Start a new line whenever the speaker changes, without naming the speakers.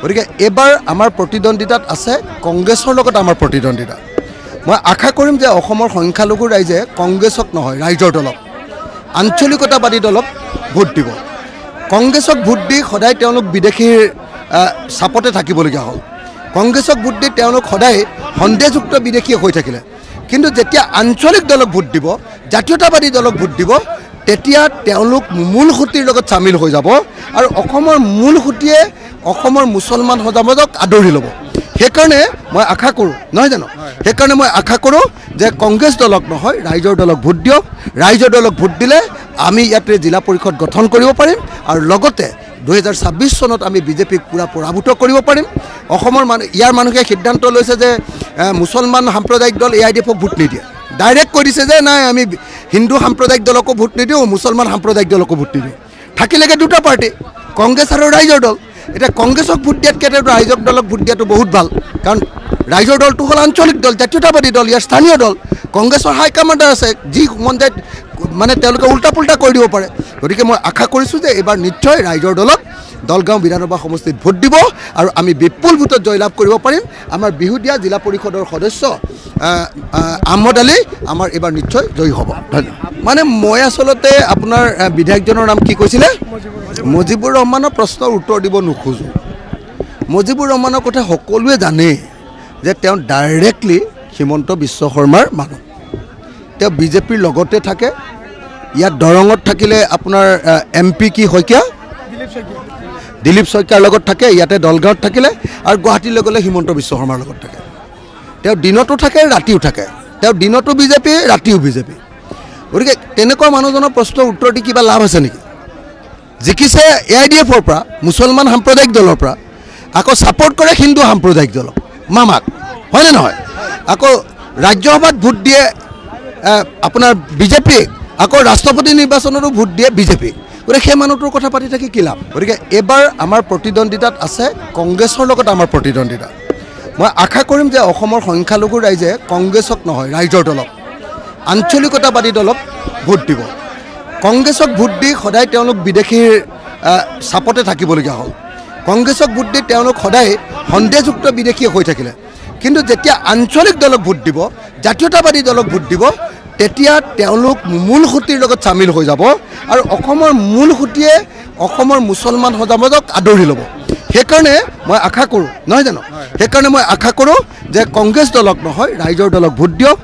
গতিকে এবাৰ আমাৰ প্ৰতিদ্বন্দ্বিতাত আছে কংগ্ৰেছৰ লগত আমাৰ প্ৰতিদ্বন্দ্বিতা। মই আশা কৰিম যে অসমৰ সংখ্যালঘু ৰাইজে কংগ্ৰেছক নহয় ৰাইজৰ দলক আঞ্চলিকতাবাদী দলক ভোট দিব। কংগ্ৰেছক ভোট দি সদায় তেওঁলোক বিদেশীৰ চাপতে থাকিবলগীয়া হ'ল। কংগ্ৰেছক ভোট দি তেওঁলোক সদায় সন্দেহযুক্ত বিদেশী হৈ থাকিলে। কিন্তু যেতিয়া আঞ্চলিক দলক ভোট দিব, জাতীয়তাবাদী দলক ভোট দিব, তেতিয়া তেওঁলোক মূল সুঁতিৰ লগত চামিল হৈ যাব আৰু অসমৰ মূল সুঁতিয়ে অসমৰ মুছলমান সমাজক আদৰি ল'ব। সেইকাৰণে মই আশা কৰোঁ, নহয় জানো, সেইকাৰণে মই আশা কৰোঁ যে কংগ্ৰেছ দলক নহয় ৰাইজৰ দলক ভোট দিয়ক। ৰাইজৰ দলক ভোট দিলে আমি ইয়াতে জিলা পৰিষদ গঠন কৰিব পাৰিম আৰু লগতে 2026 চনত আমি বিজেপিক পূৰা পৰাভূত কৰিব পাৰিম। অসমৰ ইয়াৰ মানুহে সিদ্ধান্ত লৈছে যে মুছলমান সাম্প্ৰদায়িক দল AIDF-ক ভোট নিদিয়ে। ডাইৰেক্ট কৈ দিছে যে নাই আমি হিন্দু সাম্প্ৰদায়িক দলকো ভোট নিদিওঁ, মুছলমান সাম্প্ৰদায়িক দলকো ভোট নিদিওঁ। থাকিলেগে দুটা পাৰ্টি, কংগ্ৰেছ আৰু ৰাইজৰ দল। এতিয়া কংগ্ৰেছক ভোট দিয়াতকৈ ৰাইজৰ দলক ভোট দিয়াটো বহুত ভাল, কাৰণ ৰাইজৰ দলটো হ'ল আঞ্চলিক দল, জাতীয়তাবাদী দল, ইয়াৰ স্থানীয় দল। কংগ্ৰেছৰ হাইকমাণ্ডাৰ আছে, যি মন যায় মানে তেওঁলোকে উল্টা পুল্টা কৰি দিব পাৰে। গতিকে মই আশা কৰিছোঁ যে এইবাৰ নিশ্চয় ৰাইজৰ দলক দলগাঁও বিধানসভা সমষ্টিত ভোট দিব আৰু আমি বিপুল ভোটত জয়লাভ কৰিব পাৰিম। আমাৰ বিহুদীয়া জিলা পৰিষদৰ সদস্য আহমদ আলী আমাৰ এইবাৰ নিশ্চয় জয়ী হ'ব। ধন্যবাদ। মানে মই আচলতে আপোনাৰ বিধায়কজনৰ নাম কি কৈছিলে, মুজিবুৰ ৰহমানৰ প্ৰশ্নৰ উত্তৰ দিব নোখোজোঁ। মুজিবুৰ ৰহমানৰ কথা সকলোৱে জানে যে তেওঁ ডাইৰেক্টলি হিমন্ত বিশ্ব শৰ্মাৰ মানুহ। তেওঁ বিজেপিৰ লগতে থাকে। ইয়াত দৰঙত থাকিলে আপোনাৰ MP কি শইকীয়া, দিলীপ শইকীয়াৰ লগত থাকে। ইয়াতে দলগাঁৱত থাকিলে আৰু গুৱাহাটীলৈ গ'লে হিমন্ত বিশ্ব শৰ্মাৰ লগত থাকে। তেওঁ দিনতো থাকে, ৰাতিও থাকে। তেওঁ দিনতো বিজেপি, ৰাতিও বিজেপি। গতিকে তেনেকুৱা মানুহজনৰ প্ৰশ্নৰ উত্তৰ দি কিবা লাভ আছে নেকি? জিকিছে AIDF-ৰ পৰা, মুছলমান সাম্প্ৰদায়িক দলৰ পৰা, আকৌ ছাপৰ্ট কৰে হিন্দু সাম্প্ৰদায়িক দলক, মামাক, হয়নে নহয়? আকৌ ৰাজ্যসভাত ভোট দিয়ে আপোনাৰ বিজেপিক, আকৌ ৰাষ্ট্ৰপতি নিৰ্বাচনতো ভোট দিয়ে বিজেপিক। গতিকে সেই মানুহটোৰ কথা পাতি থাকি কি লাভ? গতিকে এইবাৰ আমাৰ প্ৰতিদ্বন্দ্বিতাত আছে কংগ্ৰেছৰ লগত আমাৰ প্ৰতিদ্বন্দ্বিতা। মই আশা কৰিম যে অসমৰ সংখ্যালঘু ৰাইজে কংগ্ৰেছক নহয় ৰাইজৰ দলক আঞ্চলিকতাবাদী দলক ভোট দিব। কংগ্ৰেছক ভোট দি সদায় তেওঁলোক বিদেশীৰ চাপতে থাকিবলগীয়া হ'ল। কংগ্ৰেছক ভোট দি তেওঁলোক সদায় সন্দেহযুক্ত বিদেশী হৈ থাকিলে। কিন্তু যেতিয়া আঞ্চলিক দলক ভোট দিব, জাতীয়তাবাদী দলক ভোট দিব, তেতিয়া তেওঁলোক মূল সুঁতিৰ লগত চামিল হৈ যাব আৰু অসমৰ মূল সুঁতিয়ে অসমৰ মুছলমান সমাজক আদৰি ল'ব। সেইকাৰণে মই আশা কৰোঁ, নহয় জানো, সেইকাৰণে মই আশা কৰোঁ যে কংগ্ৰেছ দলক নহয় ৰাইজৰ দলক ভোট দিয়ক।